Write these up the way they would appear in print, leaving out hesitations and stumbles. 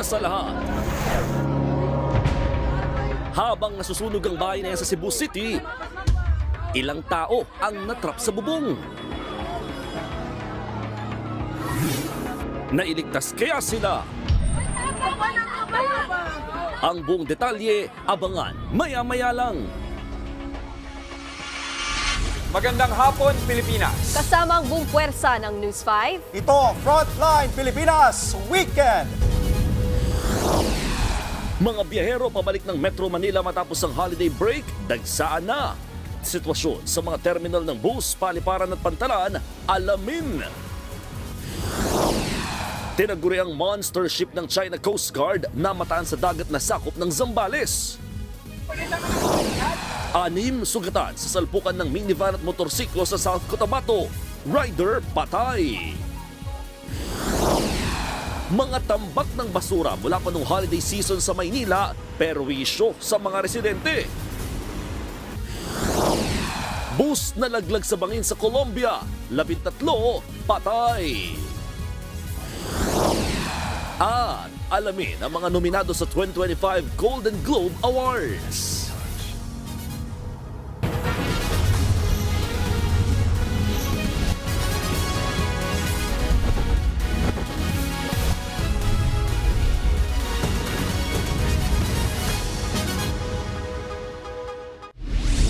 una sa lahat. Habang nasusunog ang bahay na yan sa Cebu City, ilang tao ang natrap sa bubong. Nailigtas kaya sila? Ang buong detalye, abangan maya-maya lang. Magandang hapon, Pilipinas. Kasama ang buong puwersa ng News 5. Ito ang Frontline Pilipinas Weekend. Mga biyahero pabalik ng Metro Manila matapos ang holiday break, dagsaan na. Sitwasyon sa mga terminal ng bus, paliparan at pantalan, alamin. Tinaguri ang monster ship ng China Coast Guard na mataan sa dagat na sakop ng Zambales. 6 sugatan sa salpukan ng minivan at motorsiklo sa South Cotabato. Rider patay. Mga tambak ng basura mula pa nung holiday season sa Maynila, perwisyo sa mga residente. Bus na laglag sa bangin sa Colombia, 13 patay. At alamin ang mga nominado sa 2025 Golden Globe Awards.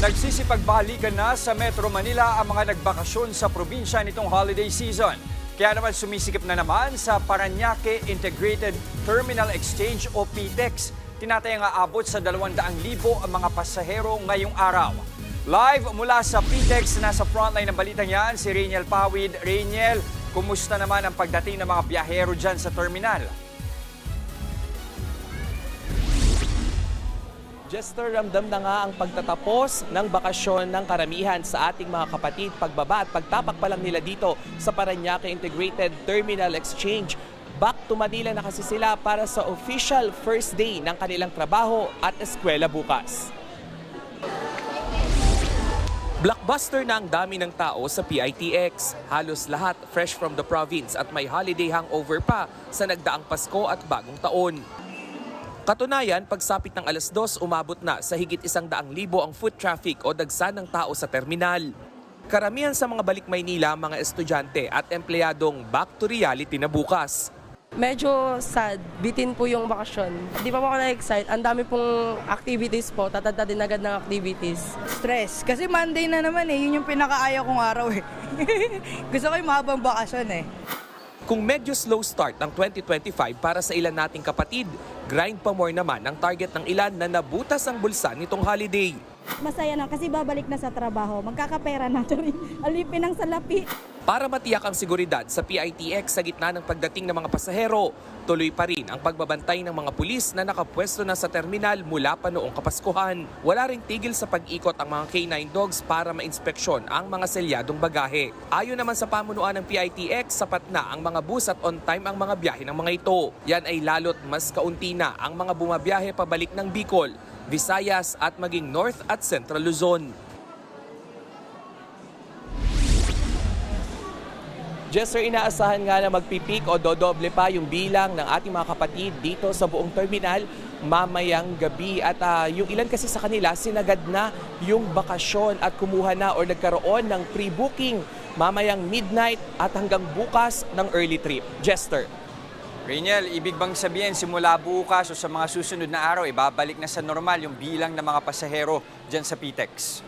Nagsisipagbalikan na sa Metro Manila ang mga nagbakasyon sa probinsya nitong holiday season. Kaya naman sumisikip na naman sa Parañaque Integrated Terminal Exchange o PTEX. Tinatayang aabot sa 200,000 ang mga pasahero ngayong araw. Live mula sa PTEX, nasa frontline ng balitang yan, si Rainiel Pawid. Rainiel, kumusta naman ang pagdating ng mga biyahero dyan sa terminal? Jester, ramdam na nga ang pagtatapos ng bakasyon ng karamihan sa ating mga kapatid. Pagbaba at pagtapak pa lang nila dito sa Parañaque Integrated Terminal Exchange. Back to Manila na kasi sila para sa official first day ng kanilang trabaho at eskwela bukas. Blockbuster na ang dami ng tao sa PITX. Halos lahat fresh from the province at may holiday hangover pa sa nagdaang Pasko at Bagong Taon. Katunayan, pagsapit ng 2:00, umabot na sa higit 100,000 ang foot traffic o dagsa ng tao sa terminal. Karamihan sa mga balik Maynila, mga estudyante at empleyadong back to reality na bukas. Medyo sad, bitin po yung bakasyon. Di pa po ako na-excite. Ang dami pong activities po, tatanda din agad ng activities. Stress. Kasi Monday na naman yun yung pinakaayaw kong araw Gusto ko yung mahabang bakasyon Kung medyo slow start ng 2025 para sa ilan nating kapatid, grind pa more naman ang target ng ilan na nabutas ang bulsa nitong holiday. Masaya na kasi babalik na sa trabaho. Magkakapera na rin. Alipin ang salapi. Para matiyak ang seguridad sa PITX sa gitna ng pagdating ng mga pasahero, tuloy pa rin ang pagbabantay ng mga pulis na nakapwesto na sa terminal mula pa noong Kapaskuhan. Wala ring tigil sa pag-ikot ang mga K9 dogs para ma-inspeksyon ang mga selyadong bagahe. Ayon naman sa pamunuan ng PITX, sapat na ang mga bus at on time ang mga biyahe ng mga ito. Yan ay lalo't mas kaunti na ang mga bumabiyahe pabalik ng Bicol, Visayas at maging North at Central Luzon. Jester, inaasahan nga na magpipik o dodoble pa yung bilang ng ating mga kapatid dito sa buong terminal mamayang gabi. At yung ilan kasi sa kanila, sinagad na yung bakasyon at kumuha na o nagkaroon ng pre-booking mamayang midnight at hanggang bukas ng early trip. Jester. Rainiel, ibig bang sabihin simula bukas o sa mga susunod na araw, ibabalik na sa normal yung bilang ng mga pasahero dyan sa PTEX?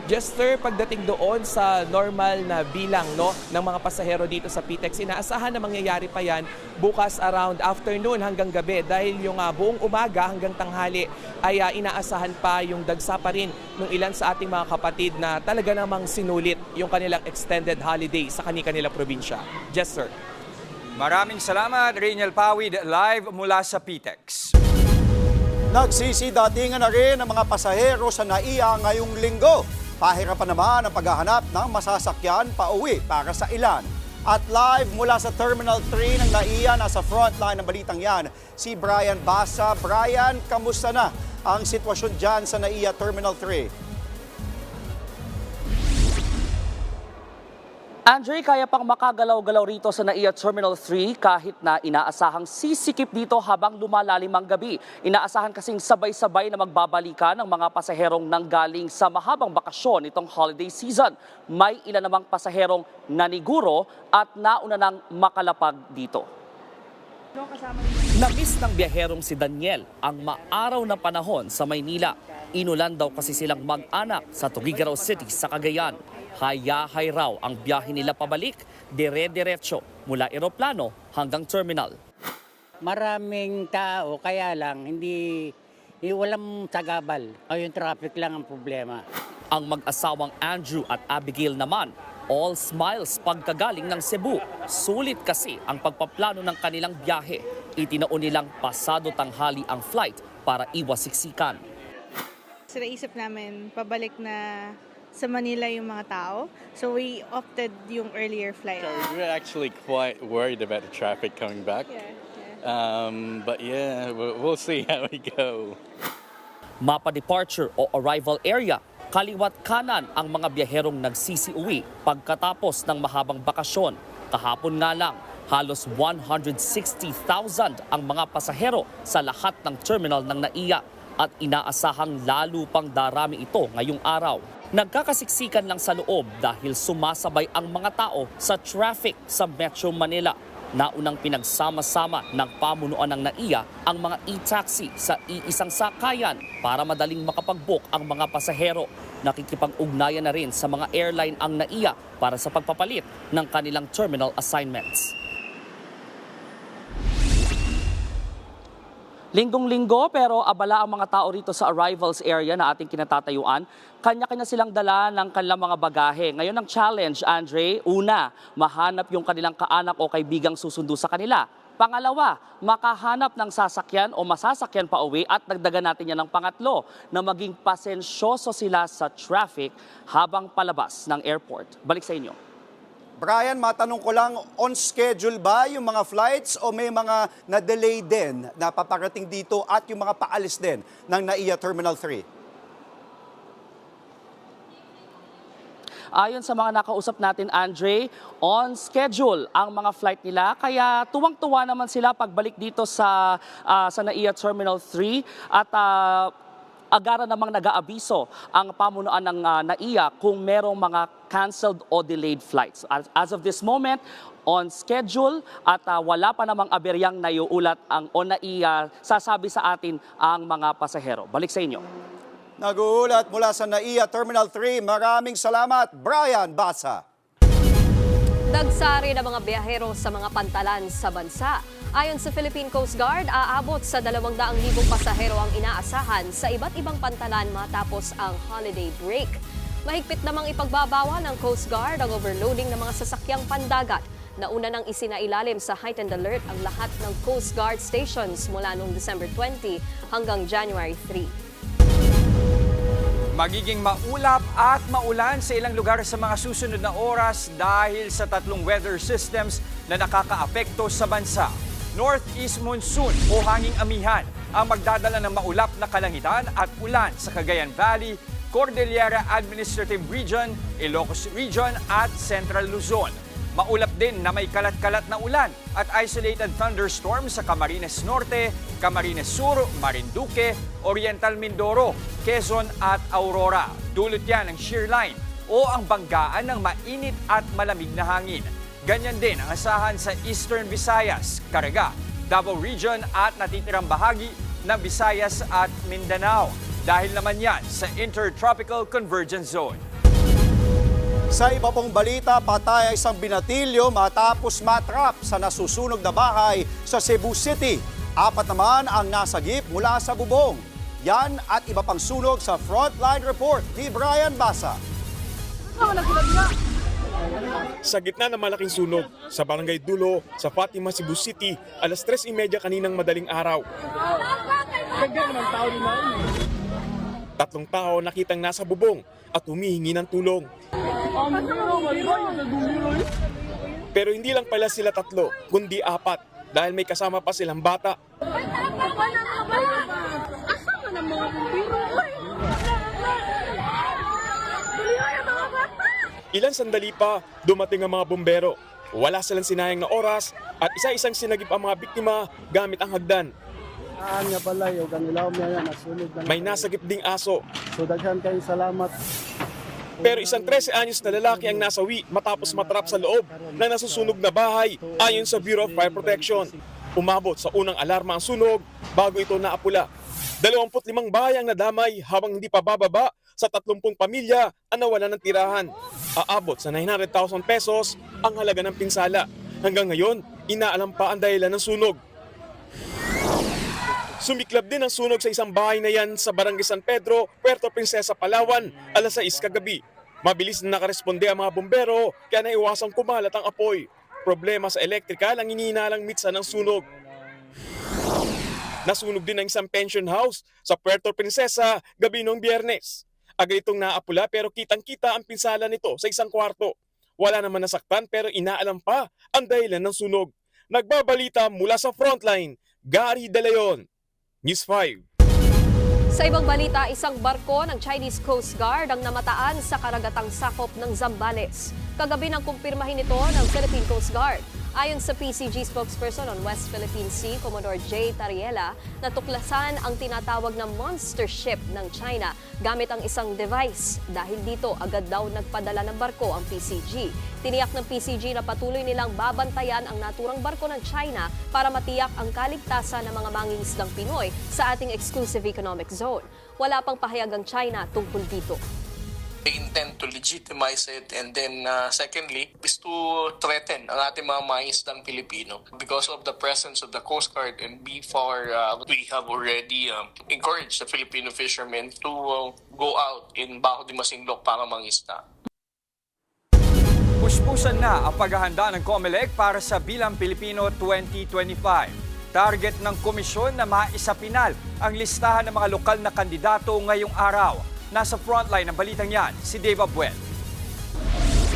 Jester, pagdating doon sa normal na bilang ng mga pasahero dito sa PTEX, inaasahan na mangyayari pa yan bukas around afternoon hanggang gabi dahil yung buong umaga hanggang tanghali ay inaasahan pa yung dagsa pa rin ng ilan sa ating mga kapatid na talaga namang sinulit yung kanilang extended holiday sa kanilang probinsya. Jester. Maraming salamat, Rainiel Pawid, live mula sa PTEX. Nagsisidatingan na rin ang mga pasahero sa NAIA ngayong linggo. Pahirapan naman ang paghahanap ng masasakyan pauwi para sa ilan. At live mula sa Terminal 3 ng NAIA, nasa frontline ng balitang yan, si Brian Basa. Brian, kamusta na ang sitwasyon dyan sa NAIA Terminal 3? Andre, kaya pang makagalaw-galaw rito sa NAIA Terminal 3 kahit na inaasahang sisikip dito habang lumalalim ang gabi. Inaasahan kasing sabay-sabay na magbabalikan ng mga pasaherong nanggaling sa mahabang bakasyon itong holiday season. May ilan namang pasaherong naniguro at nauna nang makalapag dito. Namiss ng biyaherong si Daniel ang maaraw na panahon sa Maynila. Inulan daw kasi silang mag-anak sa Tuguegarao City sa Cagayan. Hayahay raw ang biyahe nila pabalik, dire-diretso mula eroplano hanggang terminal. Maraming tao, kaya lang hindi walang sagabal. O yung traffic lang ang problema. Ang mag-asawang Andrew at Abigail naman, all smiles pagkagaling ng Cebu. Sulit kasi ang pagpaplano ng kanilang biyahe. Itinaon nilang pasado tanghali ang flight para iwas siksikan. So naisip namin pabalik na sa Manila yung mga tao. So we opted yung earlier flight. So we're actually quite worried about the traffic coming back. But yeah, we'll see how we go. Mapa departure o arrival area, kaliwat kanan ang mga biyaherong nagsisiuwi pagkatapos ng mahabang bakasyon. Kahapon nga lang, halos 160,000 ang mga pasahero sa lahat ng terminal ng NAIA at inaasahang lalo pang darami ito ngayong araw. Nagkakasiksikan lang sa loob dahil sumasabay ang mga tao sa traffic sa Metro Manila. Naunang pinagsama-sama ng pamunuan ng NAIA ang mga e-taxi sa iisang sakayan para madaling makapag-book ang mga pasahero. Nakikipag-ugnayan na rin sa mga airline ang NAIA para sa pagpapalit ng kanilang terminal assignments. Linggong-linggo pero abala ang mga tao rito sa arrivals area na ating kinatatayuan. Kanya-kanya silang dala ng kanilang mga bagahe. Ngayon ang challenge, Andre, una, mahanap yung kanilang kaanak o kaibigang susundo sa kanila. Pangalawa, makahanap ng sasakyan o masasakyan pa uwi at dagdagan natin yan ng pangatlo na maging pasensyoso sila sa traffic habang palabas ng airport. Balik sa inyo. Brian, matanong ko lang, on schedule ba yung mga flights o may mga na-delay din na paparating dito at yung mga paalis din ng NAIA Terminal 3? Ayon sa mga nakausap natin, Andre, on schedule ang mga flight nila. Kaya tuwang-tuwa naman sila pagbalik dito sa NAIA Terminal 3 at agara namang nag-aabiso ang pamunuan ng NAIA kung merong mga canceled o delayed flights. As of this moment, on schedule at wala pa namang aberyang naiuulat ang NAIA sasabi sa atin ang mga pasahero. Balik sa inyo. Nag-uulat mula sa NAIA Terminal 3. Maraming salamat, Brian Basa. Dagsari ng mga biyahero sa mga pantalan sa bansa. Ayon sa Philippine Coast Guard, aabot sa 200,000 pasahero ang inaasahan sa iba't ibang pantalan matapos ang holiday break. Mahigpit namang ipagbabawal ng Coast Guard ang overloading ng mga sasakyang pandagat. Nauna nang isinailalim sa heightened alert ang lahat ng Coast Guard stations mula noong December 20 hanggang January 3. Magiging maulap at maulan sa ilang lugar sa mga susunod na oras dahil sa tatlong weather systems na nakakaapekto sa bansa. Northeast monsoon o hanging amihan ang magdadala ng maulap na kalangitan at ulan sa Cagayan Valley, Cordillera Administrative Region, Ilocos Region at Central Luzon. Maulap din na may kalat-kalat na ulan at isolated thunderstorms sa Camarines Norte, Camarines Sur, Marinduque, Oriental Mindoro, Quezon at Aurora. Dulot yan ng shear line o ang banggaan ng mainit at malamig na hangin. Ganyan din ang asahan sa Eastern Visayas, Caraga, Davao Region at natitirang bahagi ng Visayas at Mindanao. Dahil naman yan sa Intertropical Convergence Zone. Sa iba pong balita, patay isang binatilyo matapos matrap sa nasusunog na bahay sa Cebu City. 4 naman ang nasagip mula sa bubong. Yan at iba pang sunog sa Frontline Report ni Brian Basa. Sa gitna ng malaking sunog sa Barangay Dulo sa Fatima, Cebu City, alas 3:30 kaninang madaling araw. 3 tao nakitang nasa bubong at humihingi ng tulong. Pero hindi lang pala sila 3, kundi 4 dahil may kasama pa silang bata. Ilan sandali pa, dumating ang mga bumbero. Wala silang sinayang na oras at isa-isang sinagip ang mga biktima gamit ang hagdan. May nasagip ding aso. So daghan kayong salamat. Pero isang 13 anyos na lalaki ang nasawi matapos matrap sa loob na nasusunog na bahay ayon sa Bureau of Fire Protection. Umabot sa unang alarma ang sunog bago ito naapula. 25 bahay ang nadamay habang hindi pa bababa sa 30 pamilya ang nawalan ng tirahan. Aabot sa 900,000 pesos ang halaga ng pinsala. Hanggang ngayon, inaalam pa ang dahilan ng sunog. Sumiklab din ang sunog sa isang bahay na yan sa Barangay San Pedro, Puerto Princesa, Palawan, alas 6 kagabi. Mabilis na nakaresponde ang mga bumbero kaya naiwasang kumalat ang apoy. Problema sa elektrikal ang inihinalang mitsa ng sunog. Nasunog din ang isang pension house sa Puerto Princesa gabi noong Biyernes. Agad itong naapula pero kitang-kita ang pinsala nito sa isang kwarto. Wala naman nasaktan pero inaalam pa ang dahilan ng sunog. Nagbabalita mula sa frontline, Gary De Leon, News 5. Sa ibang balita, isang barko ng Chinese Coast Guard ang namataan sa karagatang sakop ng Zambales. Kagabi nang kumpirmahin ito ng Philippine Coast Guard. Ayon sa PCG spokesperson on West Philippine Sea, Commodore J. Tariela, natuklasan ang tinatawag na monster ship ng China gamit ang isang device. Dahil dito, agad daw nagpadala ng barko ang PCG. Tiniyak ng PCG na patuloy nilang babantayan ang naturang barko ng China para matiyak ang kaligtasan ng mga mangingisdang Pinoy sa ating exclusive economic zone. Wala pang pahayag ang China tungkol dito. They intend to legitimize it, and then secondly is to threaten ang ating mga mangingisdang Pilipino because of the presence of the Coast Guard and BFAR. We have already encouraged the Filipino fishermen to go out in Bajo de Masinloc para mangisda. Puspusan na ang paghahanda ng COMELEC para sa Bilang Pilipino 2025. Target ng komisyon na maisapinal ang listahan ng mga lokal na kandidato ngayong araw. Nasa frontline ng balitang yan, si Dave Abuel.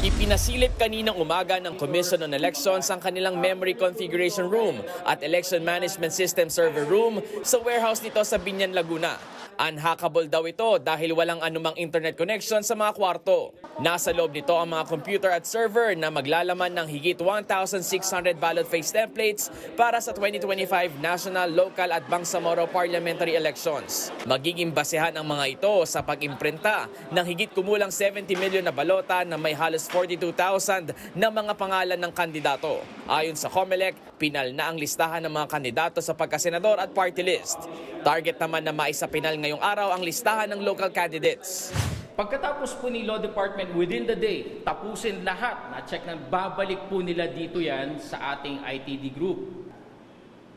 Ipinasilip kaninang umaga ng Commission on Elections ang kanilang Memory Configuration Room at Election Management System Server Room sa warehouse nito sa Binyan, Laguna. Unhackable daw ito dahil walang anumang internet connection sa mga kwarto. Nasa loob nito ang mga computer at server na maglalaman ng higit 1,600 ballot face templates para sa 2025 national, local at Bangsamoro parliamentary elections. Magiging basehan ang mga ito sa pag-imprinta ng higit kumulang 70 million na balota na may halos 42,000 na mga pangalan ng kandidato. Ayon sa COMELEC, pinal na ang listahan ng mga kandidato sa pagkasenador at party list. Target naman na maisapinal ngayong araw ang listahan ng local candidates. Pagkatapos po ni Law Department within the day, tapusin lahat, na-check na babalik po nila dito yan sa ating ITD group.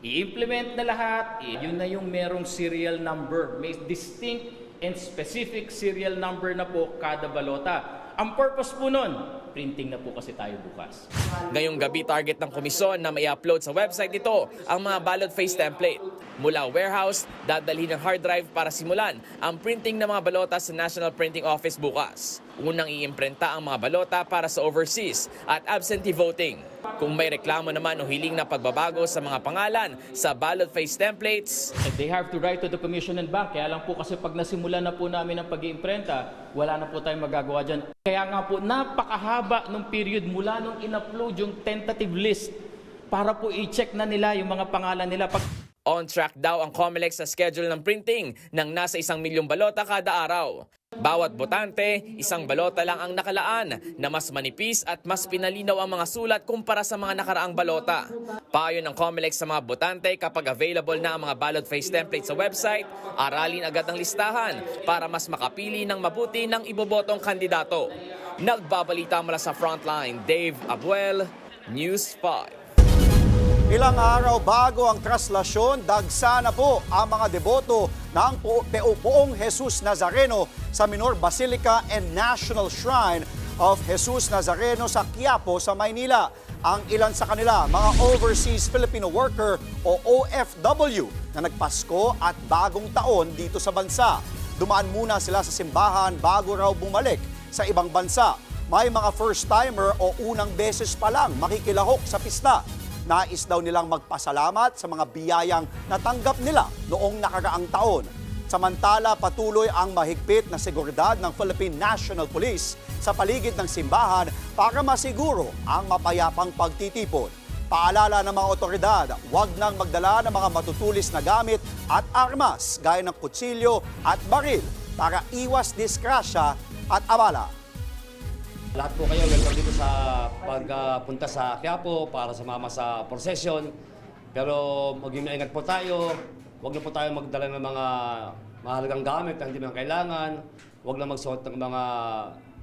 I-implement na lahat, yun na yung merong serial number. May distinct and specific serial number na po kada balota. Ang purpose po nun, printing na po kasi tayo bukas. Ngayong gabi, target ng komisyon na mai-upload sa website nito ang mga ballot face template. Mula warehouse, dadalhin ng hard drive para simulan ang printing ng mga balota sa National Printing Office bukas. Unang iimprenta ang mga balota para sa overseas at absentee voting. Kung may reklamo naman o hiling na pagbabago sa mga pangalan sa ballot face templates, they have to write to the Commission and Bank. Kaya lang po kasi pag nasimulan na po namin ang pag-iimprenta, wala na po tayong magagawa dyan. Kaya nga po, napakahaba nung period mula nung in-upload yung tentative list para po i-check na nila yung mga pangalan nila. On track daw ang COMELEC sa schedule ng printing ng nasa 1 milyong balota kada araw. Bawat botante, isang balota lang ang nakalaan na mas manipis at mas pinalinaw ang mga sulat kumpara sa mga nakaraang balota. Payo ng COMELEC sa mga botante kapag available na ang mga ballot face template sa website, aralin agad ang listahan para mas makapili ng mabuti ng ibobotong kandidato. Nagbabalita mula sa Frontline, Dave Abuel, News 5. Ilang araw bago ang traslasyon, dagsa na po ang mga deboto ng Poong Jesus Nazareno sa Minor Basilica and National Shrine of Jesus Nazareno sa Quiapo sa Maynila. Ang ilan sa kanila, mga Overseas Filipino Worker o OFW na nagpasko at bagong taon dito sa bansa. Dumaan muna sila sa simbahan bago raw bumalik sa ibang bansa. May mga first-timer o unang beses pa lang makikilahok sa pista. Nais daw nilang magpasalamat sa mga biyayang natanggap nila noong nakaraang taon. Samantala, patuloy ang mahigpit na seguridad ng Philippine National Police sa paligid ng simbahan para masiguro ang mapayapang pagtitipon. Paalala ng mga otoridad, huwag nang magdala ng mga matutulis na gamit at armas gaya ng kutsilyo at baril para iwas disgrasya at abala. Lahat po kayo welcome dito sa pagpunta sa Quiapo para sumama sa procession. Pero maging maingat po tayo. Huwag na po tayo magdala ng mga mahalagang gamit na hindi naman kailangan. Huwag na magsuot ng mga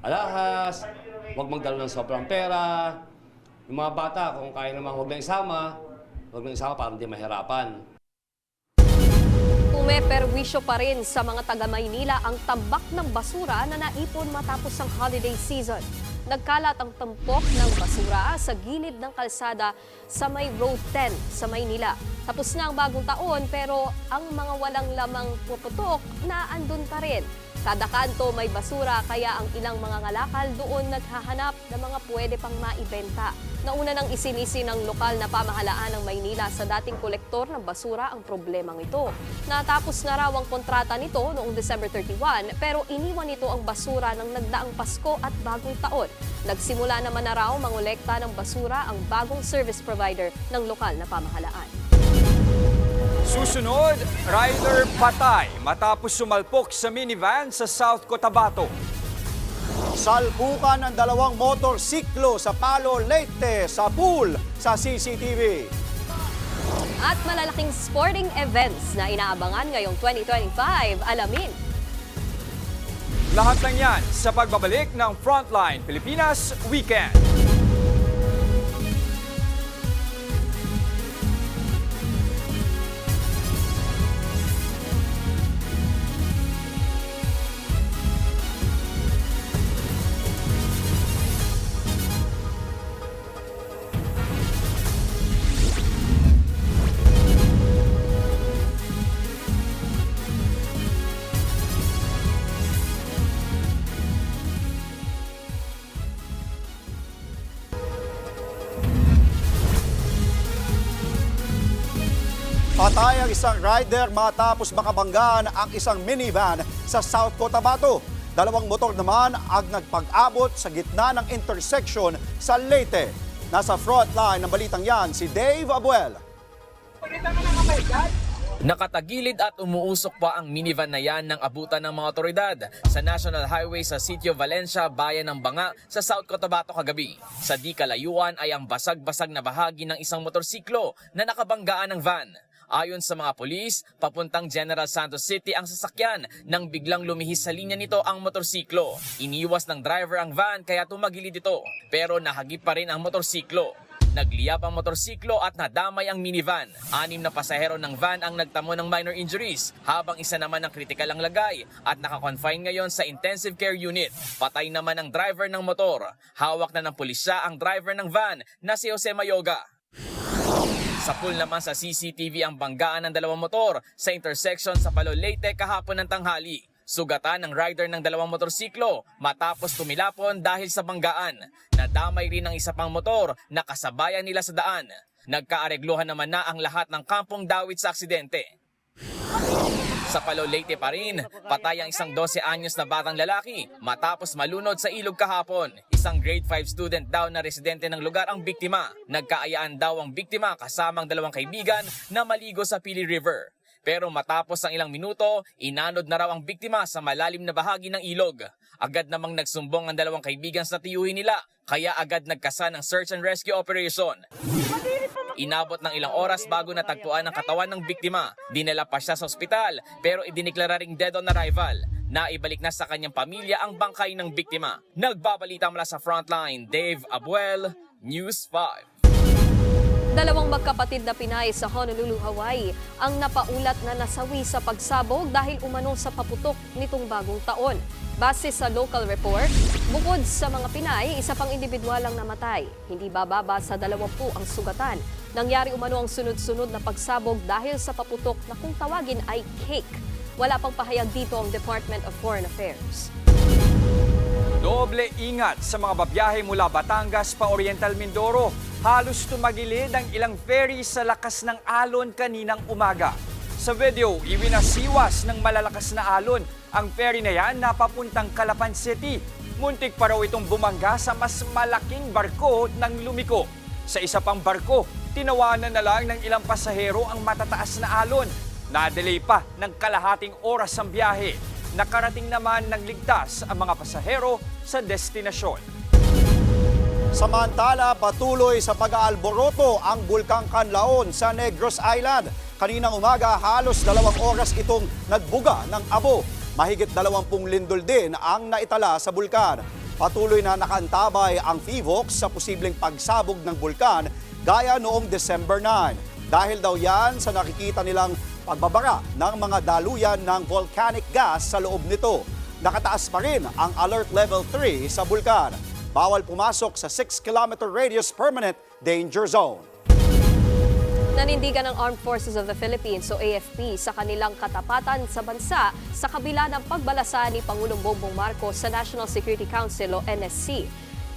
alahas. Huwag magdala ng sobrang pera. Yung mga bata, kung kaya naman huwag na isama para hindi mahirapan. Umeperwisyo pa rin sa mga taga-Maynila ang tambak ng basura na naipon matapos ang holiday season. Nagkalat ang tampok ng basura sa gilid ng kalsada sa may Road 10 sa Maynila. Tapos na ang bagong taon pero ang mga walang lamang puputok na andun pa rin. Kada kanto may basura kaya ang ilang mga ngalakal doon naghahanap ng mga pwede pang maibenta. Nauna nang isinisi ng lokal na pamahalaan ng Maynila sa dating kolektor ng basura ang problemang ito. Natapos na raw ang kontrata nito noong December 31 pero iniwan nito ang basura ng nagdaang Pasko at bagong taon. Nagsimula naman na raw mangolekta ng basura ang bagong service provider ng lokal na pamahalaan. Susunod, rider patay matapos sumalpok sa minivan sa South Cotabato. Salpukan ng dalawang motorsiklo sa Palo, Leyte sa pool sa CCTV. At malalaking sporting events na inaabangan ngayong 2025, alamin. Lahat ng yan sa pagbabalik ng Frontline Pilipinas Weekend. Patay ang isang rider matapos makabanggaan ang isang minivan sa South Cotabato. Dalawang motor naman ang nagpag-abot sa gitna ng intersection sa Leyte. Nasa frontline ng balitang yan si Dave Abuel. Nakatagilid at umuusok pa ang minivan na yan ng abutan ng mga otoridad sa National Highway sa Sitio Valencia, bayan ng Banga sa South Cotabato kagabi. Sa di kalayuan ay ang basag-basag na bahagi ng isang motorsiklo na nakabanggaan ng van. Ayon sa mga pulis, papuntang General Santos City ang sasakyan nang biglang lumihis sa linya nito ang motorsiklo. Iniwas ng driver ang van kaya tumagilid ito, pero nahagip pa rin ang motorsiklo. Nagliyab ang motorsiklo at nadamay ang minivan. 6 na pasahero ng van ang nagtamo ng minor injuries, habang isa naman ang kritikal ang lagay at nakakonfine ngayon sa intensive care unit. Patay naman ang driver ng motor. Hawak na ng pulisya ang driver ng van na si Jose Mayoga. Sa pool naman sa CCTV ang banggaan ng dalawang motor sa intersection sa Palo, Leyte kahapon ng tanghali. Sugatan ng rider ng dalawang motorsiklo matapos tumilapon dahil sa banggaan. Nadamay rin ang isa pang motor na kasabayan nila sa daan. Nagkaaregluhan naman na ang lahat ng kampong dawit sa aksidente. Sa Palo, Leyte pa rin, patay ang isang 12 anyos na batang lalaki matapos malunod sa ilog kahapon. Isang grade 5 student daw na residente ng lugar ang biktima. Nagkaayaan daw ang biktima kasamang dalawang kaibigan na maligo sa Pili River. Pero matapos ang ilang minuto, inanod na raw ang biktima sa malalim na bahagi ng ilog. Agad namang nagsumbong ang dalawang kaibigan sa tiyuhin nila, kaya agad nagkasa ng search and rescue operation. Inabot ng ilang oras bago natagpuan ang katawan ng biktima. Dinala pa siya sa ospital pero idiniklara ring dead on arrival. Naibalik na sa kanyang pamilya ang bangkay ng biktima. Nagbabalita mula sa Frontline, Dave Abuel, News 5. Dalawang magkapatid na Pinay sa Honolulu, Hawaii ang napaulat na nasawi sa pagsabog dahil umano sa paputok nitong bagong taon. Base sa local report, bukod sa mga Pinay, isa pang individual ang namatay. Hindi bababa sa 20 ang sugatan. Nangyari umano ang sunod-sunod na pagsabog dahil sa paputok na kung tawagin ay cake. Wala pang pahayag dito ang Department of Foreign Affairs. Doble ingat sa mga babiyahe mula Batangas pa Oriental Mindoro. Halos tumagilid ang ilang ferry sa lakas ng alon kaninang umaga. Sa video, iwinasiwas ng malalakas na alon ang ferry na yan na papuntang Calapan City. Muntik pa raw itong bumangga sa mas malaking barko ng lumiko. Sa isa pang barko, tinawanan na lang ng ilang pasahero ang matataas na alon. Na-delay pa ng kalahating oras ang biyahe. Nakarating naman ng ligtas ang mga pasahero sa destinasyon. Samantala, patuloy sa pag-aalboroto ang Bulkang Canlaon sa Negros Island. Kaninang umaga, halos 2 oras itong nagbuga ng abo. Mahigit 20 lindol din ang naitala sa bulkan. Patuloy na nakaantabay ang PHIVOLCS sa posibleng pagsabog ng bulkan gaya noong December 9. Dahil daw yan sa nakikita nilang pagbabara ng mga daluyan ng volcanic gas sa loob nito. Nakataas pa rin ang Alert Level 3 sa bulkan. Bawal pumasok sa 6-kilometer radius permanent danger zone. Nanindigan ng Armed Forces of the Philippines o AFP sa kanilang katapatan sa bansa sa kabila ng pagbalasa ni Pangulong Bongbong Marcos sa National Security Council o NSC.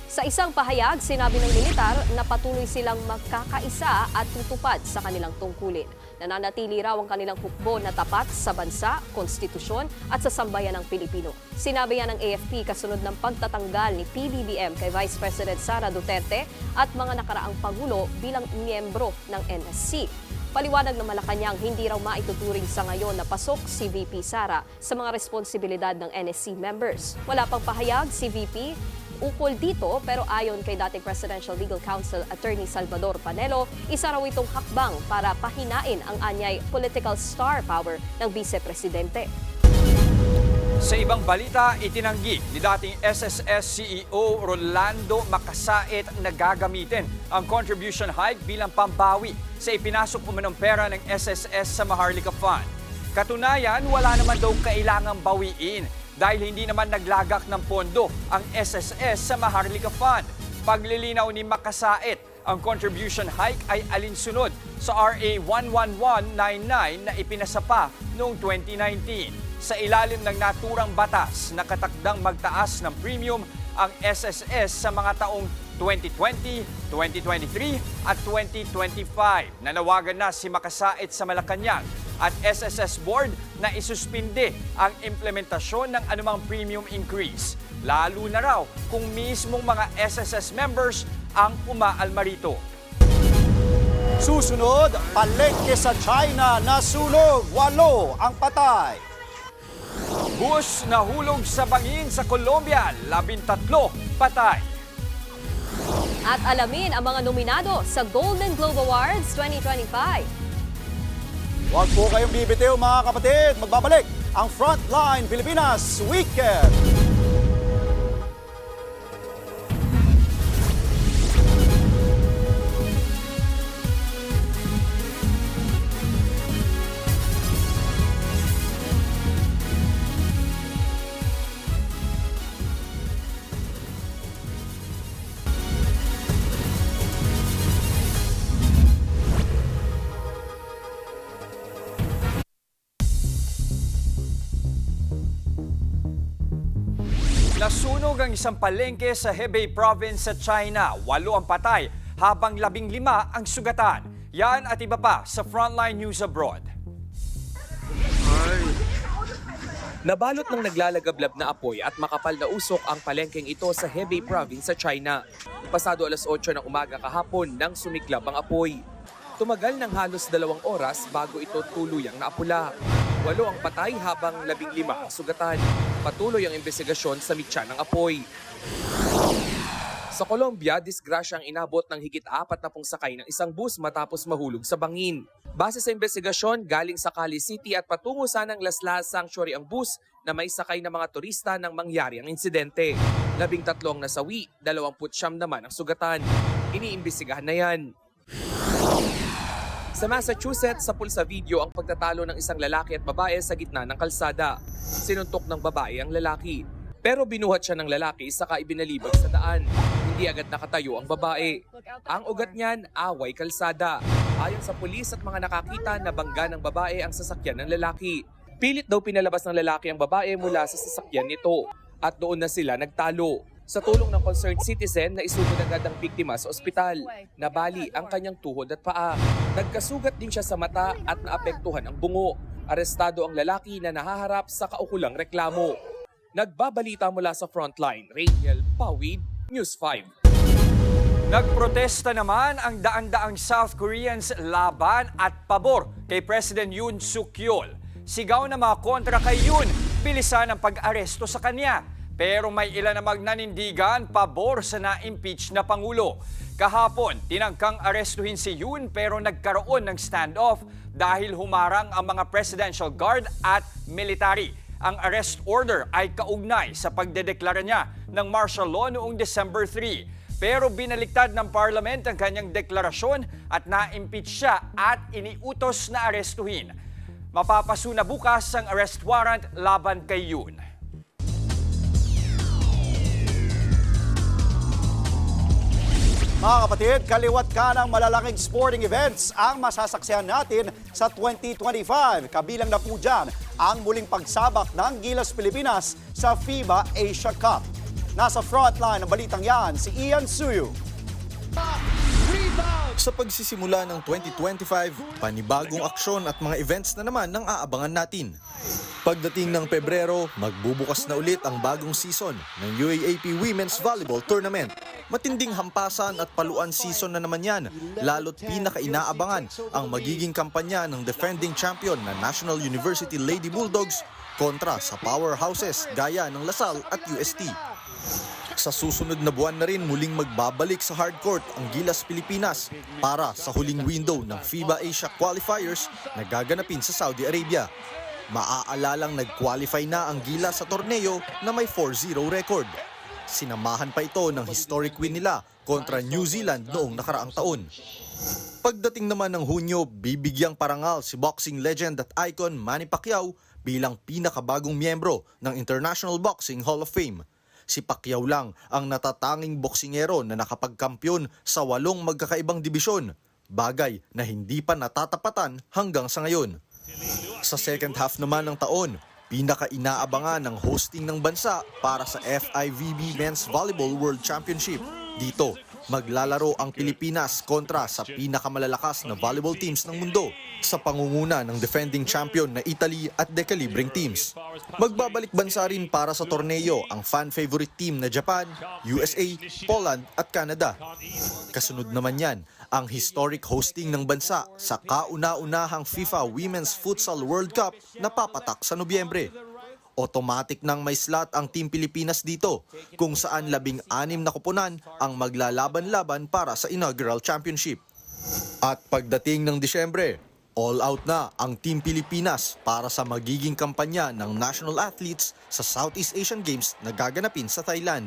Sa isang pahayag, sinabi ng militar na patuloy silang magkakaisa at tutupad sa kanilang tungkulin. Nananatili raw ang kanilang hukbo na tapat sa bansa, konstitusyon at sa sambayan ng Pilipino. Sinabi yan ng AFP kasunod ng pagtatanggal ni PBBM kay Vice President Sara Duterte at mga nakaraang Pangulo bilang miyembro ng NSC. Paliwanag ng Malacanang, hindi raw maituturing sa ngayon na pasok si VP Sara sa mga responsibilidad ng NSC members. Wala pang pahayag si VP ukol dito, pero ayon kay dating Presidential Legal Counsel Attorney Salvador Panelo, isa raw itong hakbang para pahinain ang anyay political star power ng Vice Presidente. Sa ibang balita, itinanggi ni dating SSS CEO Rolando Macasait na gagamitin ang contribution hike bilang pambawi sa ipinasok umanong pera ng SSS sa Maharlika Fund. Katunayan, wala naman daw kailangang bawiin dahil hindi naman naglagak ng pondo ang SSS sa Maharlika Fund. Paglilinaw ni Macasait, ang contribution hike ay alinsunod sa RA 11199 na ipinasa pa noong 2019. Sa ilalim ng naturang batas, nakatakdang magtaas ng premium ang SSS sa mga taong 2020, 2023 at 2025. Nanawagan na si Macasait sa Malacanang at SSS Board na isuspinde ang implementasyon ng anumang premium increase. Lalo na raw kung mismong mga SSS members ang umaalma rito. Susunod, palengke sa China na sunog, 8 ang patay. Bus nahulog sa bangin sa Colombia, 13 patay. At alamin ang mga nominado sa Golden Globe Awards 2025. Huwag po kayong bibitiw mga kapatid. Magbabalik ang Frontline Pilipinas Weekend. Nasunog ang isang palengke sa Hebei Province sa China. 8 ang patay, habang 15 ang sugatan. Yan at iba pa sa Frontline News Abroad. Nabalot ng naglalagablab na apoy at makapal na usok ang palengkeng ito sa Hebei Province sa China. Pasado alas 8 ng umaga kahapon nang sumiklab ang apoy. Tumagal ng halos 2 oras bago ito tuluyang naapula. 8 ang patay habang 15 ang sugatan. Patuloy ang investigasyon sa mitya ng apoy. Sa Colombia, disgrasya ang inabot ng higit 40 sakay ng isang bus matapos mahulog sa bangin. Base sa investigasyon, galing sa Cali City at patungo sanang Laslas Sanctuary ang bus na may sakay ng mga turista nang mangyari ang insidente. 13 ang nasawi, 29 naman ang sugatan. Iniimbestigahan na yan. Sa Massachusetts, sapul sa video ang pagtatalo ng isang lalaki at babae sa gitna ng kalsada. Sinuntok ng babae ang lalaki. Pero binuhat siya ng lalaki saka ibinalibag sa daan. Hindi agad nakatayo ang babae. Ang ugat niyan, away kalsada. Ayon sa pulis at mga nakakita, nabangga ng babae ang sasakyan ng lalaki. Pilit daw pinalabas ng lalaki ang babae mula sa sasakyan nito. At doon na sila nagtalo. Sa tulong ng concerned citizen, naisunod agad ang biktima sa ospital. Nabali ang kanyang tuhod at paa. Nagkasugat din siya sa mata at naapektuhan ang bungo. Arestado ang lalaki na nahaharap sa kaukulang reklamo. Nagbabalita mula sa Frontline, Raniel Pawid, News 5. Nagprotesta naman ang daan-daang South Koreans laban at pabor kay President Yoon Suk Yeol. Sigaw na mga kontra kay Yoon, bilisan ang pag-aresto sa kanya. Pero may ilan na magnanindigan pabor sa na-impeach na Pangulo. Kahapon, tinangkang arestuhin si Yoon pero nagkaroon ng standoff dahil humarang ang mga Presidential Guard at military. Ang arrest order ay kaugnay sa pagdedeklara niya ng martial law noong December 3. Pero binaliktad ng Parliament ang kanyang deklarasyon at na-impeach siya at iniutos na arestuhin. Mapapasuna bukas ang arrest warrant laban kay Yoon. Mga kapatid, kaliwat ka ng malalaking sporting events ang masasaksihan natin sa 2025. Kabilang na po dyan ang muling pagsabak ng Gilas Pilipinas sa FIBA Asia Cup. Nasa frontline ng balitang yan, si Ian Suyu. Sa pagsisimula ng 2025, panibagong aksyon at mga events na naman ang aabangan natin. Pagdating ng Pebrero, magbubukas na ulit ang bagong season ng UAAP Women's Volleyball Tournament. Matinding hampasan at paluan season na naman yan, lalo't pinaka-inaabangan ang magiging kampanya ng defending champion na National University Lady Bulldogs kontra sa powerhouses gaya ng Lasal at UST. Sa susunod na buwan na rin muling magbabalik sa hardcourt ang Gilas Pilipinas para sa huling window ng FIBA Asia Qualifiers na gaganapin sa Saudi Arabia. Maaalalang nag-qualify na ang Gilas sa torneo na may 4-0 record. Sinamahan pa ito ng historic win nila kontra New Zealand noong nakaraang taon. Pagdating naman ng Hunyo, bibigyang parangal si boxing legend at icon Manny Pacquiao bilang pinakabagong miyembro ng International Boxing Hall of Fame. Si Pacquiao lang ang natatanging boksingero na nakapagkampiyon sa 8 magkakaibang dibisyon, bagay na hindi pa natatapatan hanggang sa ngayon. Sa second half naman ng taon, pinaka-inaabangan ng hosting ng bansa para sa FIVB Men's Volleyball World Championship. Dito, maglalaro ang Pilipinas kontra sa pinakamalalakas na volleyball teams ng mundo sa pangunguna ng defending champion na Italy at Decalibreng teams. Magbabalik bansa rin para sa torneo ang fan-favorite team na Japan, USA, Poland at Canada. Kasunod naman yan, ang historic hosting ng bansa sa kauna-unahang FIFA Women's Futsal World Cup na papatak sa Nobyembre. Automatic nang may slot ang Team Pilipinas dito, kung saan 16 na koponan ang maglalaban-laban para sa inaugural championship. At pagdating ng Disyembre, all out na ang Team Pilipinas para sa magiging kampanya ng national athletes sa Southeast Asian Games na gaganapin sa Thailand.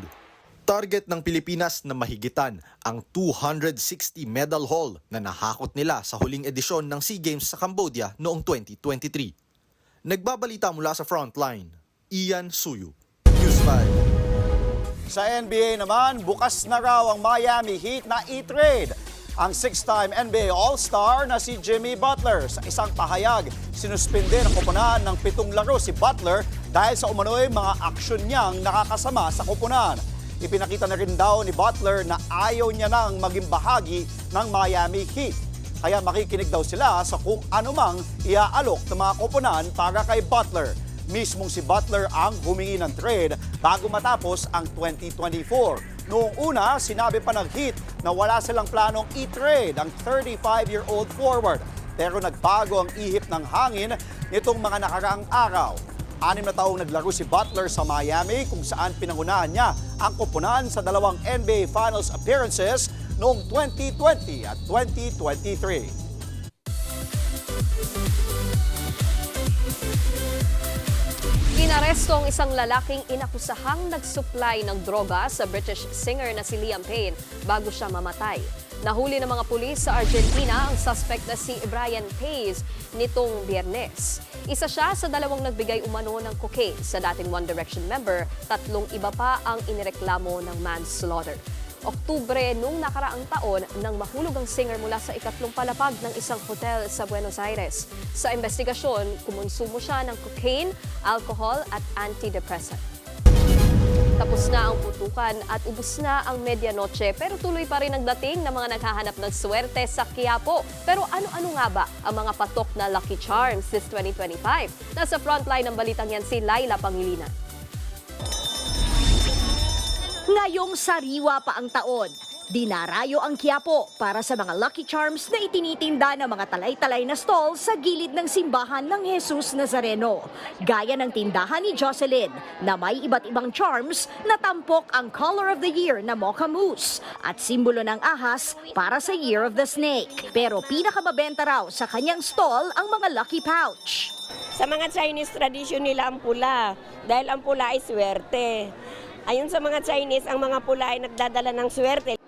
Target ng Pilipinas na mahigitan ang 260 medal haul na nahakot nila sa huling edisyon ng SEA Games sa Cambodia noong 2023. Nagbabalita mula sa Frontline, Ian Suyu, News 5. Sa NBA naman, bukas na raw ang Miami Heat na i-trade ang 6-time NBA All-Star na si Jimmy Butler. Sa isang pahayag, sinuspinde ng koponan ng 7 laro si Butler dahil sa umano'y mga aksyon niyang nakakasama sa koponan. Ipinakita na rin daw ni Butler na ayaw niya nang maging bahagi ng Miami Heat. Kaya makikinig daw sila sa kung anumang iaalok ng mga koponan para kay Butler. Mismong si Butler ang humingi ng trade bago matapos ang 2024. Noong una, sinabi pa ng Heat na wala silang planong i-trade ang 35-year-old forward. Pero nagbago ang ihip ng hangin nitong mga nakaraang araw. 6 na taong naglaro si Butler sa Miami kung saan pinangunahan niya ang koponan sa 2 NBA Finals appearances noong 2020 at 2023. Inaresto ang isang lalaking inakusahang nagsupply ng droga sa British singer na si Liam Payne bago siya mamatay. Nahuli ng mga pulis sa Argentina ang suspect na si Brian Pace nitong Biyernes. Isa siya sa 2 nagbigay umano ng cocaine sa dating One Direction member, 3 iba pa ang inireklamo ng manslaughter. Oktubre nung nakaraang taon nang mahulog ang singer mula sa 3 palapag ng isang hotel sa Buenos Aires. Sa investigasyon, kumonsumo siya ng cocaine, alcohol at antidepressant. Tapos na ang putukan at ubos na ang medianoche pero tuloy pa rin ang dating ng mga naghahanap ng swerte sa Quiapo. Pero ano-ano nga ba ang mga patok na Lucky Charms this 2025? Nasa frontline ng balitang yan si Laila Pangilinan. Ngayong sariwa pa ang taon, dinarayo ang Quiapo para sa mga Lucky Charms na itinitinda ng mga talay-talay na stall sa gilid ng simbahan ng Jesus Nazareno. Gaya ng tindahan ni Jocelyn na may iba't ibang charms na tampok ang Color of the Year na Mocha Mousse at simbolo ng ahas para sa Year of the Snake. Pero pinakamabenta raw sa kanyang stall ang mga Lucky Pouch. Sa mga Chinese tradition nila ang pula, dahil ang pula ay swerte. Ayon sa mga Chinese, ang mga pula ay nagdadala ng swerte.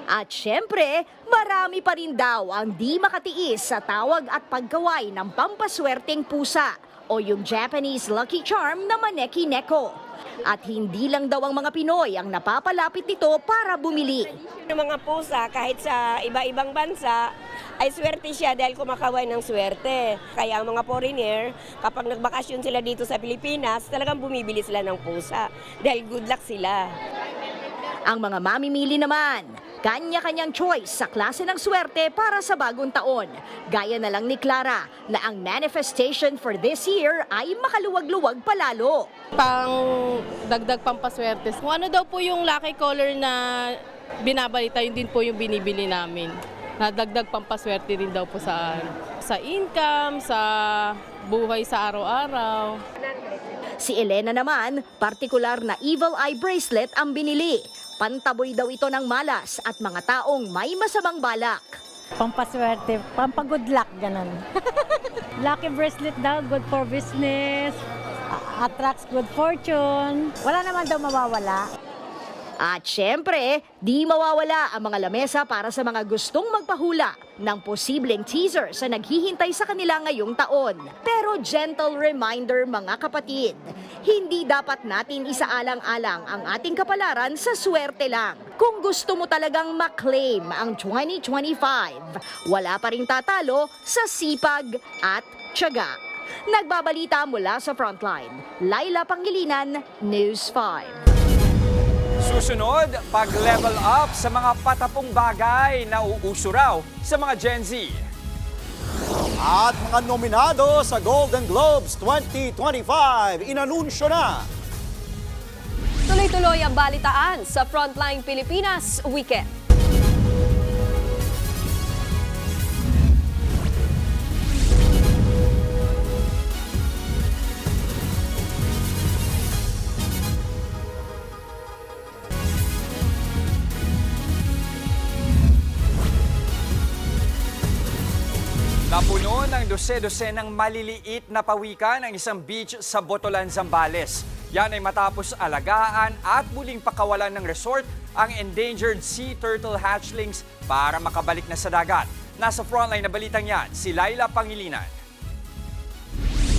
At syempre, marami pa rin daw ang di makatiis sa tawag at pagkaway ng pampaswerteng pusa o yung Japanese Lucky Charm na Maneki Neko. At hindi lang daw ang mga Pinoy ang napapalapit nito para bumili. Yung mga pusa, kahit sa iba-ibang bansa, ay swerte siya dahil kumakaway ng swerte. Kaya ang mga foreigner, kapag nagbakasyon sila dito sa Pilipinas, talagang bumibili sila ng pusa dahil good luck sila. Ang mga mamimili naman, kanya-kanyang choice sa klase ng swerte para sa bagong taon. Gaya na lang ni Clara na ang manifestation for this year ay makaluwag-luwag palalo. Pang dagdag pampaswerte. Kung ano daw po yung lucky color na binabalita, yun din po yung binibili namin. Nadagdag pampaswerte din daw po sa income, sa buhay sa araw-araw. Si Elena naman, partikular na evil eye bracelet ang binili. Pantaboy daw ito ng malas at mga taong may masamang balak. Pampaswerte, pampagood luck, ganun. Lucky bracelet daw, good for business, attracts good fortune. Wala naman daw mawawala. At syempre, di mawawala ang mga lamesa para sa mga gustong magpahula ng posibleng teaser sa naghihintay sa kanila ngayong taon. Pero gentle reminder mga kapatid, hindi dapat natin isaalang-alang ang ating kapalaran sa swerte lang. Kung gusto mo talagang maklaim ang 2025, wala pa ring tatalo sa sipag at tiyaga. Nagbabalita mula sa Frontline, Laila Pangilinan, News 5. Susunod, pag-level up sa mga patapong bagay na uuso raw sa mga Gen Z. At mga nominado sa Golden Globes 2025, inanunsyo na. Tuloy-tuloy ang balitaan sa Frontline Pilipinas Weekend. Napuno ng dose-dosenang maliliit na pawikan ang isang beach sa Botolan, Zambales. Yan ay matapos alagaan at muling pakawalan ng resort ang endangered sea turtle hatchlings para makabalik na sa dagat. Nasa frontline na balitang yan, si Laila Pangilinan.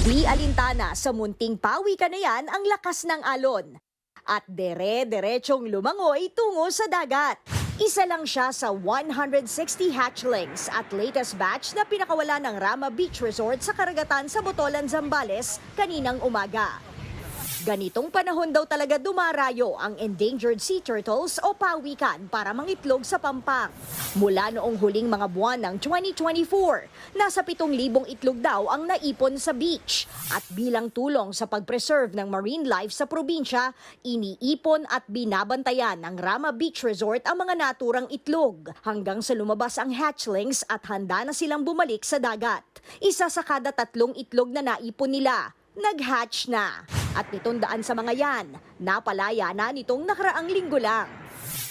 Di alintana sa munting pawikan na yan ang lakas ng alon. At dire-diretsong lumangoy tungo sa dagat. Isa lang siya sa 160 hatchlings at latest batch na pinakawala ng Rama Beach Resort sa karagatan sa Botolan, Zambales kaninang umaga. Ganitong panahon daw talaga dumarayo ang endangered sea turtles o pawikan para mangitlog sa pampang. Mula noong huling mga buwan ng 2024, nasa 7,000 itlog daw ang naipon sa beach. At bilang tulong sa pag-preserve ng marine life sa probinsya, iniipon at binabantayan ng Rama Beach Resort ang mga naturang itlog hanggang sa lumabas ang hatchlings at handa na silang bumalik sa dagat. Isa sa kada 3 itlog na naipon nila, nag-hatch na. At 700 sa mga yan, napalaya na nitong nakaraang linggo lang.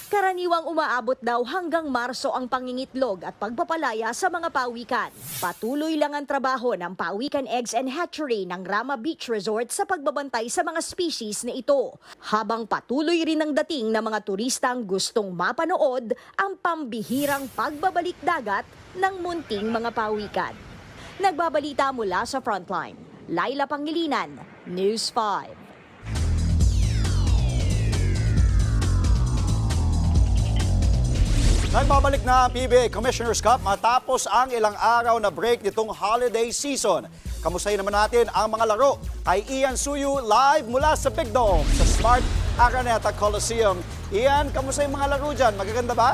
Karaniwang umaabot daw hanggang Marso ang pangingitlog at pagpapalaya sa mga pawikan. Patuloy lang ang trabaho ng Pawikan Eggs and Hatchery ng Rama Beach Resort sa pagbabantay sa mga species na ito. Habang patuloy rin ang dating ng mga turistang gustong mapanood ang pambihirang pagbabalik dagat ng munting mga pawikan. Nagbabalita mula sa Frontline, Laila Pangilinan, News 5. Nagbabalik na ang PBA Commissioner's Cup matapos ang ilang araw na break nitong holiday season. Kamustahin naman natin ang mga laro kay Ian Suyu live mula sa Big Dome sa Smart Araneta Coliseum. Ian, kamusta yung mga laro dyan? Magaganda ba?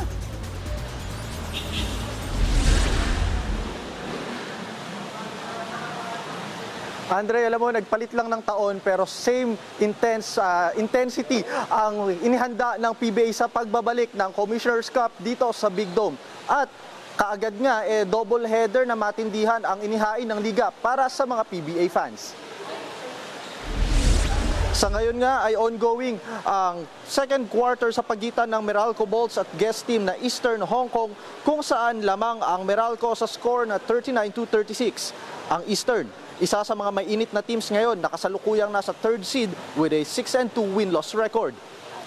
Andre, alam mo, nagpalit lang ng taon pero same intensity ang inihanda ng PBA sa pagbabalik ng Commissioner's Cup dito sa Big Dome. At kaagad nga, double header na matindihan ang inihain ng liga para sa mga PBA fans. Sa ngayon nga ay ongoing ang second quarter sa pagitan ng Meralco Bolts at guest team na Eastern Hong Kong, kung saan lamang ang Meralco sa score na 39-36. Ang Eastern, isa sa mga mainit na teams ngayon, nakasalukuyang nasa third seed with a 6-2 win-loss record.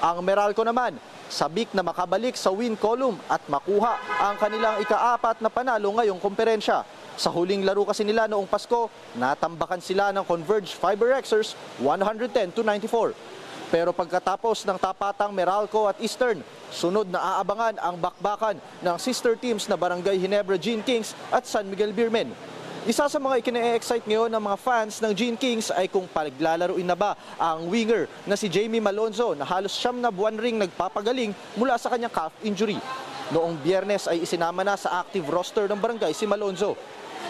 Ang Meralco naman, sabik na makabalik sa win column at makuha ang kanilang ika-4 na panalo ngayong komperensya. Sa huling laro kasi nila noong Pasko, natambakan sila ng Converge Fiber Xers 110-94. Pero pagkatapos ng tapatang Meralco at Eastern, sunod na aabangan ang bakbakan ng sister teams na Barangay Ginebra Gene Kings at San Miguel Beermen. Isa sa mga ikine-excite ngayon ng mga fans ng Gene Kings ay kung paglalaruin na ba ang winger na si Jamie Malonzo na halos 9 na buwan ring nagpapagaling mula sa kanyang calf injury. Noong Biyernes ay isinama na sa active roster ng barangay si Malonzo.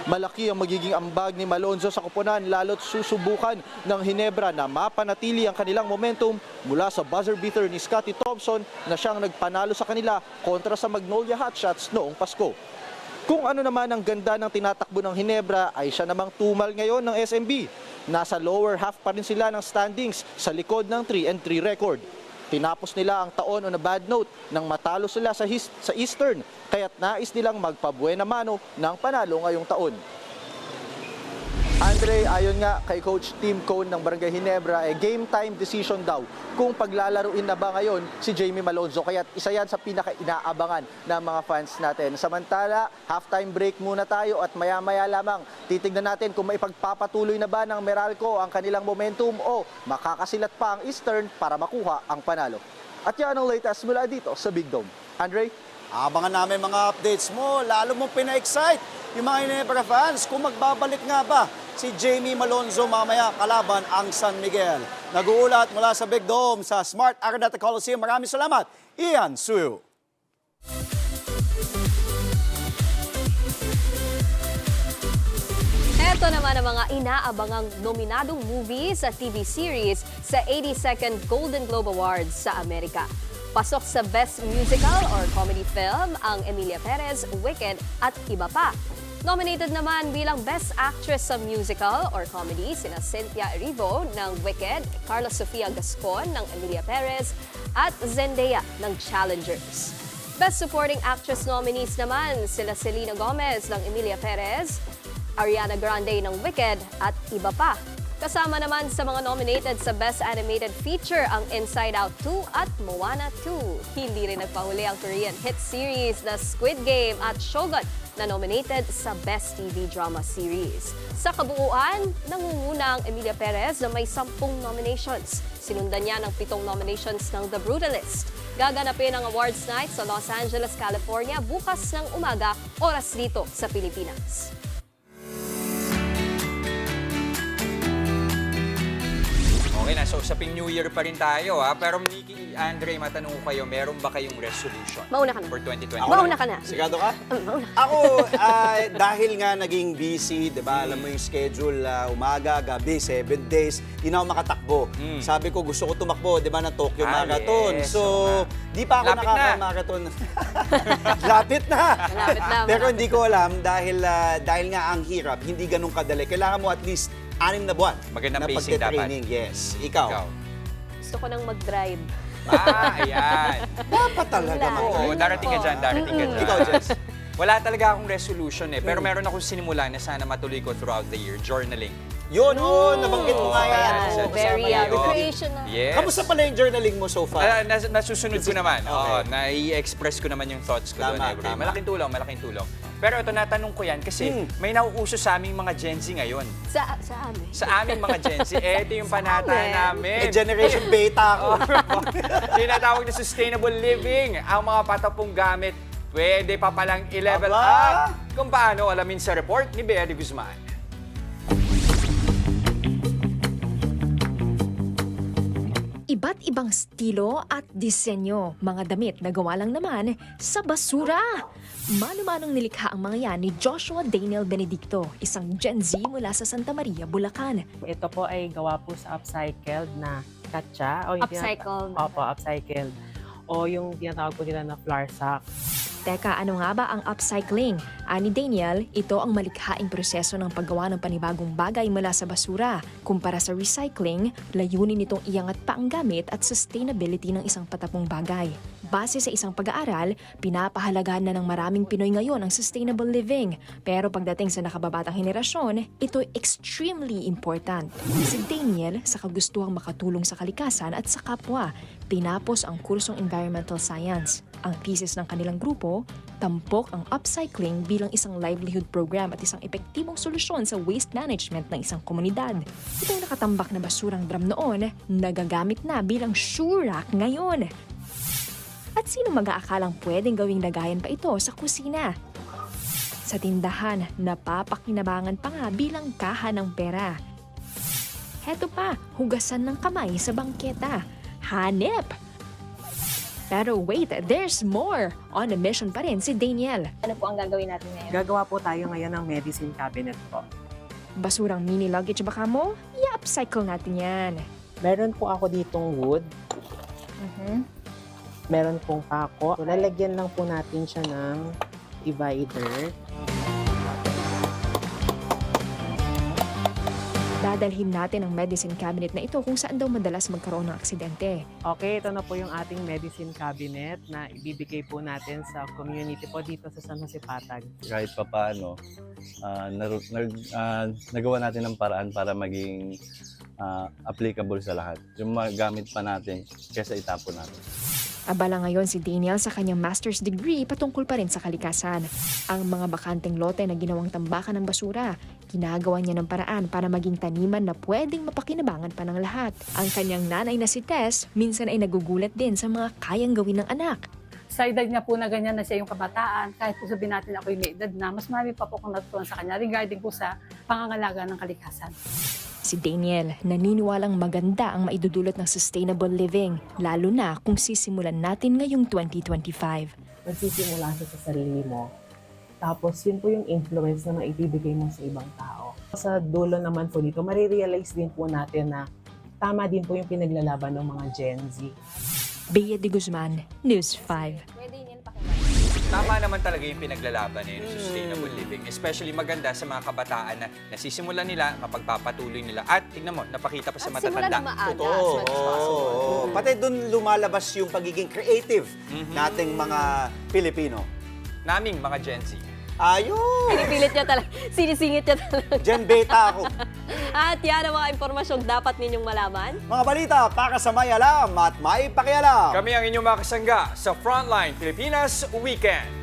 Malaki ang magiging ambag ni Malonzo sa koponan, lalo't susubukan ng Ginebra na mapanatili ang kanilang momentum mula sa buzzer beater ni Scotty Thompson na siyang nagpanalo sa kanila kontra sa Magnolia Hotshots noong Pasko. Kung ano naman ang ganda ng tinatakbo ng Ginebra ay siya namang tumal ngayon ng SMB. Nasa lower half pa rin sila ng standings sa likod ng 3-3 record. Tinapos nila ang taon on a bad note nang matalo sila sa Eastern, kaya't nais nilang magpabuena mano ng panalo ngayong taon. Andre, ayon nga kay Coach Tim Cone ng Barangay Ginebra, game time decision daw kung paglalaruin na ba ngayon si Jamie Malonzo. Kaya isa yan sa pinaka-inaabangan ng mga fans natin. Samantala, halftime break muna tayo at maya-maya lamang titignan natin kung maipagpapatuloy na ba ng Meralco ang kanilang momentum o makakasilat pa ang Eastern para makuha ang panalo. At yan ang latest mula dito sa Big Dome. Andre? Abangan namin mga updates mo, lalo mong pina-excite yung mga Ginebra fans kung magbabalik nga ba si Jamie Malonzo mamaya kalaban ang San Miguel. Nag-uulat mula sa Big Dome sa Smart Araneta Coliseum. Maraming salamat, Ian Suyu. Ito naman ang mga inaabangang nominadong movies at TV series sa 82nd Golden Globe Awards sa Amerika. Pasok sa Best Musical or Comedy Film ang Emilia Perez, Wicked at iba pa. Nominated naman bilang Best Actress sa Musical or Comedy sina Cynthia Erivo ng Wicked, Carla Sofia Gascon ng Emilia Perez at Zendaya ng Challengers. Best Supporting Actress nominees naman sila Selena Gomez ng Emilia Perez, Ariana Grande ng Wicked at iba pa. Kasama naman sa mga nominated sa Best Animated Feature ang Inside Out 2 at Moana 2. Hindi rin nagpahuli ang Korean hit series na Squid Game at Shogun na nominated sa Best TV Drama Series. Sa kabuuan, nangunguna ang Emilia Perez na may 10 nominations. Sinundan niya ng 7 nominations ng The Brutalist. Gaganapin ang awards night sa Los Angeles, California bukas ng umaga, oras dito sa Pilipinas. Okay na, so usaping New Year pa rin tayo ha. Pero Nikki, Andre, matanong ko kayo, meron ba kayong resolution Mauna ka na. for 2020? Mauna ka na. Sigado ka? Mauna. Ako, dahil nga naging busy, diba, alam mo yung schedule, umaga, gabi, 7 days, di na ako makatakbo. Sabi ko, gusto ko tumakbo, diba, ng Tokyo Marathon. Yes. So, di pa ako nakaka-marathon. Lapit na. Malapit na. Pero hindi ko alam, dahil nga ang hirap, hindi ganun kadali. Kailangan mo at least 6 na buwan Magandang na pacing pagte-training. Yes. Ikaw? Gusto ko nang mag-drive. Ayan. Dapat talaga. Oo, darating ka dyan, darating ka dyan. Ikaw, Jess? Wala talaga akong resolution Pero meron akong sinimula na sana matuloy ko throughout the year, journaling. Yun, nabanggit mo nga yan. Very recreational. Yes. Kamusta pala yung journaling mo so far? Nasusunod ko naman. Oo, nai-express ko naman yung thoughts ko doon every day. Malaking tulong. Pero ito, natanong ko yan kasi may nauuso sa aming mga Gen Z ngayon. Sa amin? Sa aming mga Gen Z. Ito yung panata namin. Generation Beta ako. Tinatawag na sustainable living. Ang mga patapong gamit, pwede pa palang i-level up. Kung paano, alamin sa report ni Bea de Guzman. Iba't ibang estilo at disenyo, mga damit na gawa lang naman sa basura. Mano-manong nilikha ang mga yan ni Joshua Daniel Benedicto, isang Gen Z mula sa Santa Maria, Bulacan. Ito po ay gawa po sa upcycled na katsa. O yung Upcycled? Opo, upcycled. O yung tinatawag po nila na flour sack. Teka, ano nga ba ang upcycling? Ani Daniel, ito ang malikhaing proseso ng paggawa ng panibagong bagay mula sa basura. Kumpara sa recycling, layunin nitong iangat pa ang gamit at sustainability ng isang patapong bagay. Base sa isang pag-aaral, pinapahalagahan na ng maraming Pinoy ngayon ang sustainable living. Pero pagdating sa nakababatang henerasyon, ito extremely important. Si Daniel, sa kagustuhang makatulong sa kalikasan at sa kapwa, tinapos ang kursong Environmental Science. Ang thesis ng kanilang grupo, tampok ang upcycling bilang isang livelihood program at isang epektibong solusyon sa waste management ng isang komunidad. Itong nakatambak na basurang drum noon, nagagamit na bilang shoe rack ngayon. At sino mag-aakalang pwedeng gawing lagayan pa ito sa kusina? Sa tindahan, napapakinabangan pa nga bilang kaha ng pera. Heto pa, hugasan ng kamay sa bangketa. Hanep! Pero wait, there's more! On a mission pa rin si Daniel. Ano po ang gagawin natin ngayon? Gagawa po tayo ngayon ng medicine cabinet po. Basurang mini luggage baka mo? I-upcycle natin yan. Meron po ako ditong wood. Meron pong pako. So, lalagyan lang po natin siya ng divider. Dadalhin natin ang medicine cabinet na ito kung saan daw madalas magkaroon ng aksidente. Okay, ito na po yung ating medicine cabinet na ibibigay po natin sa community po dito sa San Jose Patag. Kahit pa paano, nagawa natin ng paraan para maging applicable sa lahat. Yung magamit pa natin kaysa itapon natin. Abala ngayon si Daniel sa kanyang master's degree patungkol pa rin sa kalikasan. Ang mga bakanteng lote na ginawang tambakan ng basura, ginagawa niya ng paraan para maging taniman na pwedeng mapakinabangan pa ng lahat. Ang kanyang nanay na si Tess, minsan ay nagugulat din sa mga kayang gawin ng anak. Sa edad niya po na ganyan na siya yung kabataan, kahit po sabihin natin ako'y may edad na, mas marami pa po kung natutunan sa kanya regarding po sa pangangalaga ng kalikasan. Si Daniel, naniniwalang maganda ang maidudulot ng sustainable living, lalo na kung sisimulan natin ngayong 2025. Magsisimula siya sa sarili mo. Tapos yun po yung influence na maibibigay mo sa ibang tao. Sa dulo naman po dito, marirealize din po natin na tama din po yung pinaglalaban ng mga Gen Z. Bea de Guzman, News 5. Tama naman talaga yung pinaglalaban ng sustainable living. Especially maganda sa mga kabataan na nasisimulan nila, mapagpapatuloy nila. At tingnan mo, napakita pa sa matatanda. Totoo. Pati doon lumalabas yung pagiging creative nating mga Pilipino. Naming mga Gen Z. Ayun! Pinipilit niya talaga. Sinisingit niya talaga. Gen Beta ako. At yan ang mga impormasyong dapat ninyong malaman. Mga balita para sa may alam at may pakialam. Kami ang inyong mga kasangga sa Frontline Pilipinas Weekend.